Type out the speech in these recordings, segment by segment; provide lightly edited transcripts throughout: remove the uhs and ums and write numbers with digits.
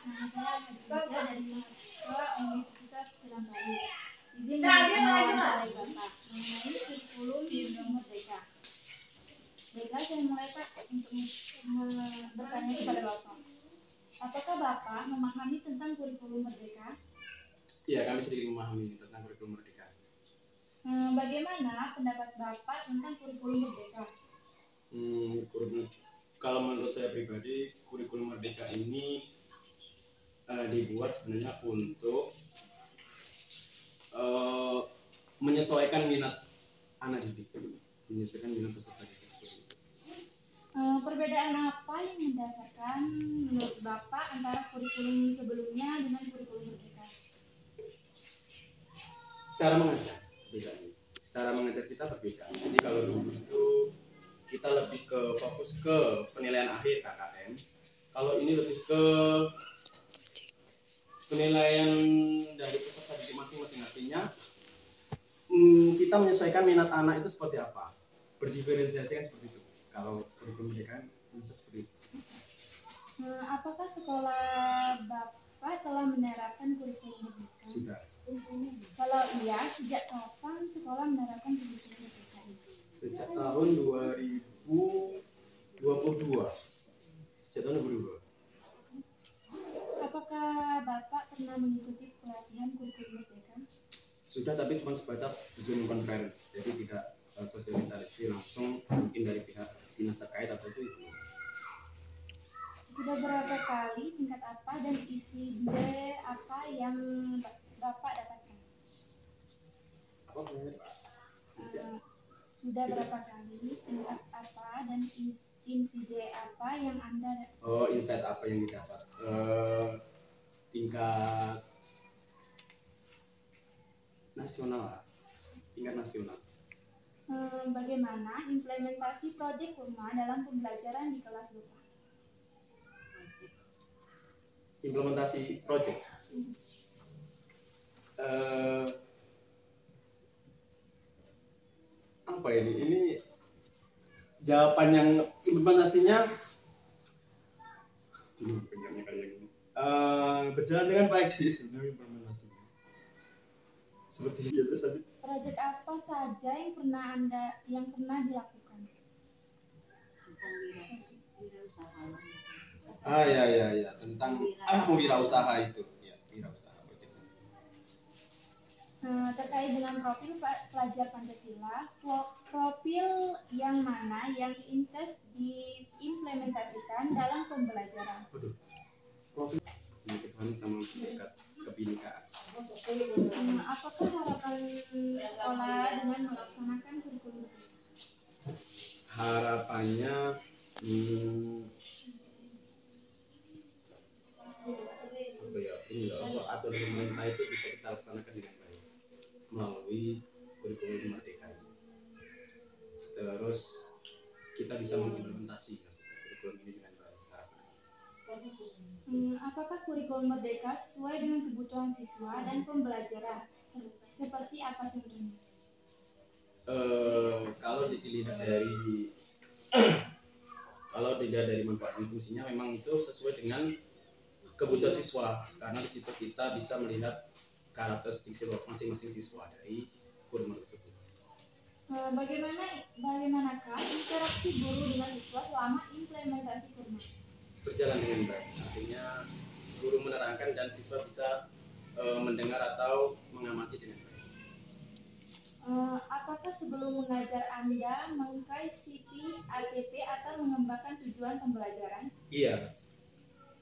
nama saya Hadijah dari mahasiswa Universitas Selambaru. Izin mewawancarai Bapak mengenai kurikulum Merdeka. Baiklah, saya mulai Pak untuk bertanya kepada Bapak. Apakah Bapak memahami tentang kurikulum Merdeka? Iya, kami sedikit memahami tentang kurikulum Merdeka. Bagaimana pendapat Bapak tentang kurikulum Merdeka? Kalau menurut saya pribadi, kurikulum Merdeka ini dibuat sebenarnya untuk menyesuaikan minat anak didik, menyesuaikan minat peserta didik. Perbedaan apa yang mendasarkan menurut Bapak antara kurikulum sebelumnya dengan kurikulum Merdeka? Cara mengajar bedanya. Cara mengajar kita berbeda. Jadi kalau dulu itu kita lebih ke fokus ke penilaian akhir KKM. Kalau ini lebih ke penilaian dari peserta didik masing-masing. Artinya kita menyesuaikan minat anak itu seperti apa, berdiferensiasi kan seperti itu. Kalau kurikulum Merdeka bisa seperti itu. Apakah sekolah Bapak telah menerapkan kurikulum Merdeka? Sudah. Kalau iya, sejak kapan sekolah menerapkan kurikulum Merdeka itu? Sejak tahun 2022. Sejak tahun 2022. Apakah Bapak pernah mengikuti pelatihan kurikulum Merdeka? Sudah, tapi cuma sebatas Zoom conference, jadi tidak sosialisasi langsung mungkin dari pihak dinas terkait atau itu. Sudah berapa kali, tingkat apa, dan isi D apa yang Bapak dapatkan? Apa benar? Sudah berapa kali, tingkat apa, dan isi D apa yang Anda dapatkan? Oh, insight apa yang didapat? Tingkat nasional, tingkat nasional. Bagaimana implementasi proyek Kurma dalam pembelajaran di kelas Bapak? Implementasi proyek. Apa ini? Ini jawaban yang implementasinya berjalan dengan baik sih sebenarnya implementasinya. Seperti itu tadi. Proyek apa saja yang pernah dilakukan? Ya tentang wirausaha itu ya, wirausaha proyeknya. Terkait dengan profil pelajar Pancasila, profil yang mana yang intens diimplementasikan dalam pembelajaran? Profil kecuali sama dekat kebinekaan. Apakah harapan sekolah dengan melaksanakan kurikulum? Harapannya aturan pemerintah itu bisa kita laksanakan dengan baik melalui kurikulum Merdeka. Terus kita bisa mengimplementasi kurikulum ini dengan baik. Apakah kurikulum Merdeka sesuai dengan kebutuhan siswa dan pembelajaran? Seperti apa contohnya? Kalau dilihat dari manfaat dan fungsinya, memang itu sesuai dengan kebutuhan siswa, karena di situ kita bisa melihat karakteristik masing-masing siswa dari kurikulum tersebut. Bagaimanakah interaksi guru dengan siswa selama implementasi kurikulum? Berjalan dengan baik, artinya guru menerangkan dan siswa bisa mendengar atau mengamati dengan baik. Apakah sebelum mengajar Anda mengkaji CV, ATP atau mengembangkan tujuan pembelajaran? Iya,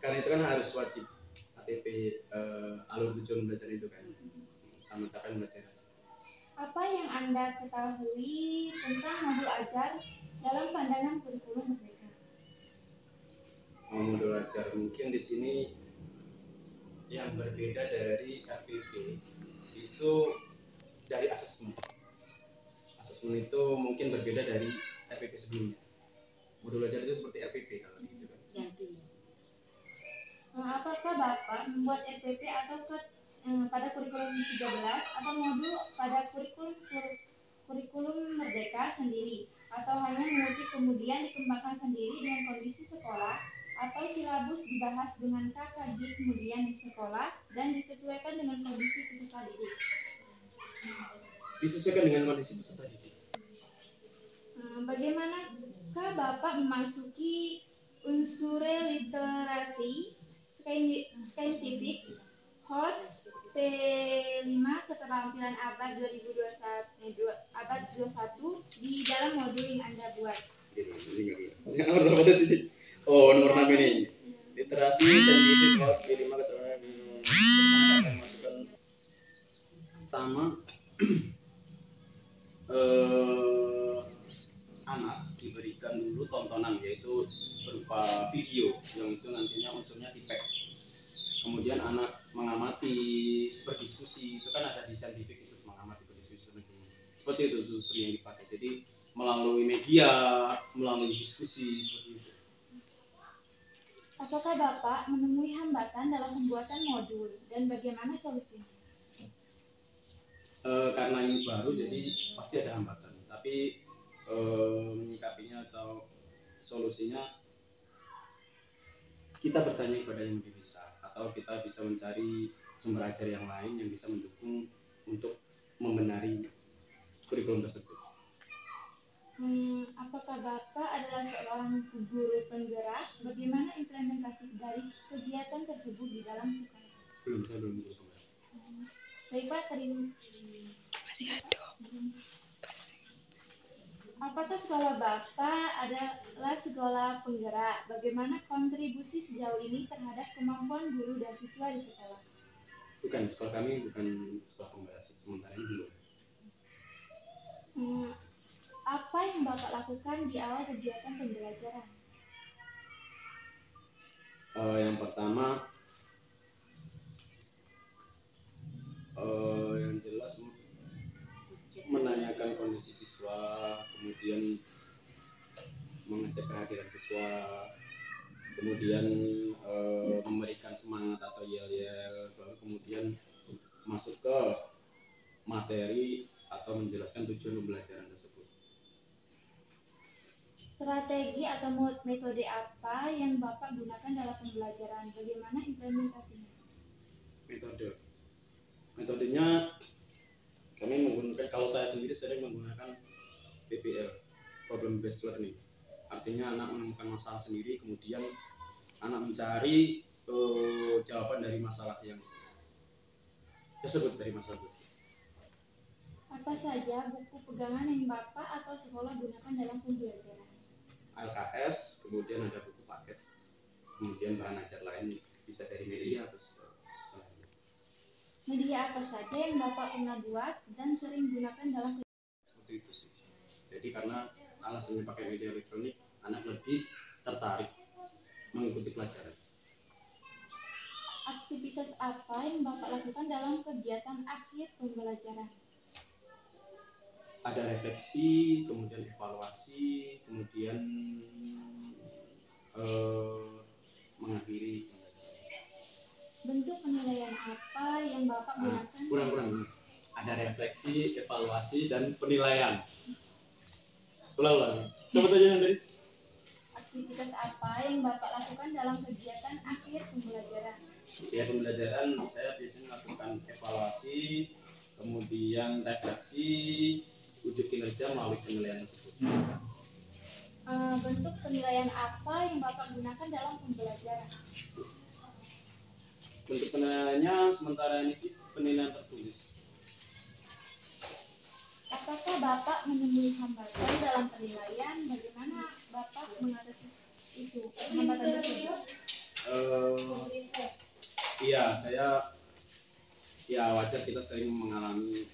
karena itu kan harus wajib ATP, alur tujuan belajar itu kan sama capaian belajar. Apa yang Anda ketahui tentang modul ajar dalam pandangan kurikulum Merdeka? Modul ajar mungkin di sini yang berbeda dari RPP itu dari asesmen. Asesmen itu mungkin berbeda dari RPP sebelumnya. Modul ajar itu seperti RPP kalau gitu kan. Apakah Bapak membuat RPP atau pada kurikulum 13 atau modul pada kurikulum Merdeka sendiri, atau hanya mengutip kemudian dikembangkan sendiri dengan kondisi sekolah atau silabus dibahas dengan KKG kemudian di sekolah dan disesuaikan dengan kondisi peserta didik. Disesuaikan dengan kondisi peserta didik. Bagaimanakah Bapak memasuki unsur literasi saintifik HOT P5 keterampilan abad 21 di dalam modul yang Anda buat? Ini nomor berapa sih? Oh, nomor 6 ini. Literasi saintifik HOT P5 keterampilan. Akan masukkan pertama anak diberikan dulu tontonan, yaitu berupa video yang itu nantinya unsurnya tipek. Kemudian anak mengamati, berdiskusi, itu kan ada di saintifik itu, mengamati, berdiskusi seperti itu unsur yang dipakai. Jadi melalui media, melalui diskusi seperti itu. Apakah Bapak menemui hambatan dalam pembuatan modul dan bagaimana solusinya? Karena ini baru, jadi pasti ada hambatan. Tapi menyikapinya atau solusinya kita bertanya kepada yang lebih bisa, atau kita bisa mencari sumber ajar yang lain yang bisa mendukung untuk membenari kurikulum tersebut. Apakah Bapak adalah seorang guru penggerak? Bagaimana implementasi dari kegiatan tersebut di dalam sekolah? Saya belum guru penggerak. Baik Pak, Masih ada. apakah sekolah Bapak adalah sekolah penggerak? Bagaimana kontribusi sejauh ini terhadap kemampuan guru dan siswa di sekolah? Bukan, sekolah kami bukan sekolah penggerak sih, sementara ini belum. Apa yang Bapak lakukan di awal kegiatan pembelajaran? Yang pertama, yang jelas menanyakan kondisi siswa, kemudian mengecek kehadiran siswa, kemudian memberikan semangat atau yel-yel, baru kemudian masuk ke materi atau menjelaskan tujuan pembelajaran tersebut. Strategi atau metode apa yang Bapak gunakan dalam pembelajaran? Bagaimana implementasinya? Metodenya kami menggunakan, kalau saya sendiri sering menggunakan PBL, problem based learning. Artinya anak menemukan masalah sendiri, kemudian anak mencari jawaban dari masalah yang tersebut, dari masalah tersebut. Apa saja buku pegangan yang Bapak atau sekolah gunakan dalam pembelajaran? LKS, kemudian ada buku paket, kemudian bahan ajar lain bisa dari media atau selain. Media apa saja yang Bapak pernah buat dan sering gunakan dalam Seperti itu sih. Jadi karena alasannya pakai media elektronik, anak lebih tertarik mengikuti pelajaran. aktivitas apa yang Bapak lakukan dalam kegiatan akhir pembelajaran? Ada refleksi, kemudian evaluasi, kemudian mengakhiri. Bentuk penilaian apa yang Bapak gunakan? Kurang. Ada refleksi, evaluasi, dan penilaian. Ulang. Coba tanya yang tadi. Aktivitas apa yang Bapak lakukan dalam kegiatan akhir pembelajaran? Ya, pembelajaran saya biasanya melakukan evaluasi, kemudian refleksi, uji kinerja melalui penilaian tersebut. Bentuk penilaian apa yang Bapak gunakan dalam pembelajaran? Bentuk penilaiannya sementara ini sih penilaian tertulis. Apakah Bapak menemui hambatan dalam penilaian? Bagaimana Bapak mengatasi itu hambatan tersebut? Iya, ya wajar kita sering mengalami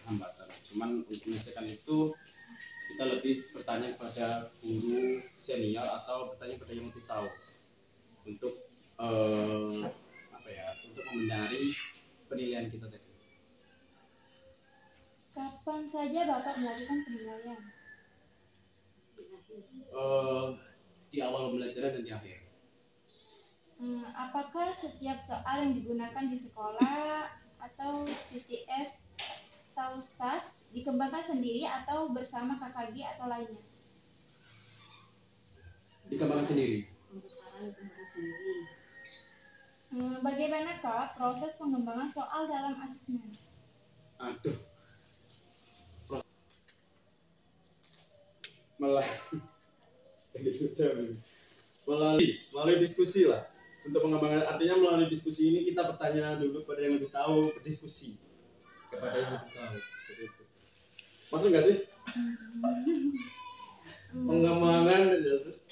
hambatan. Cuman untuk menyelesaikan itu kita lebih bertanya kepada guru senior atau bertanya kepada yang lebih tahu untuk untuk membenahi penilaian kita tadi. Kapan saja Bapak melakukan penilaian? Di awal pembelajaran dan di akhir. Apakah setiap soal yang digunakan di sekolah atau CTS atau SAS dikembangkan sendiri atau bersama KKG atau lainnya? Dikembangkan sendiri. untuk sekarang itu harus sendiri. Bagaimanakah proses pengembangan soal dalam asesmen? Aduh. Melalui diskusi lah. Untuk pengembangan artinya melalui diskusi ini kita bertanya dulu pada yang lebih tahu, berdiskusi kepada yang lebih tahu seperti itu. Masuk nggak sih? Pengembangan terus.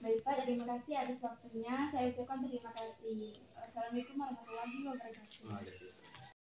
Baik Pak, terima kasih atas waktunya. Saya ucapkan terima kasih. Assalamualaikum warahmatullahi wabarakatuh.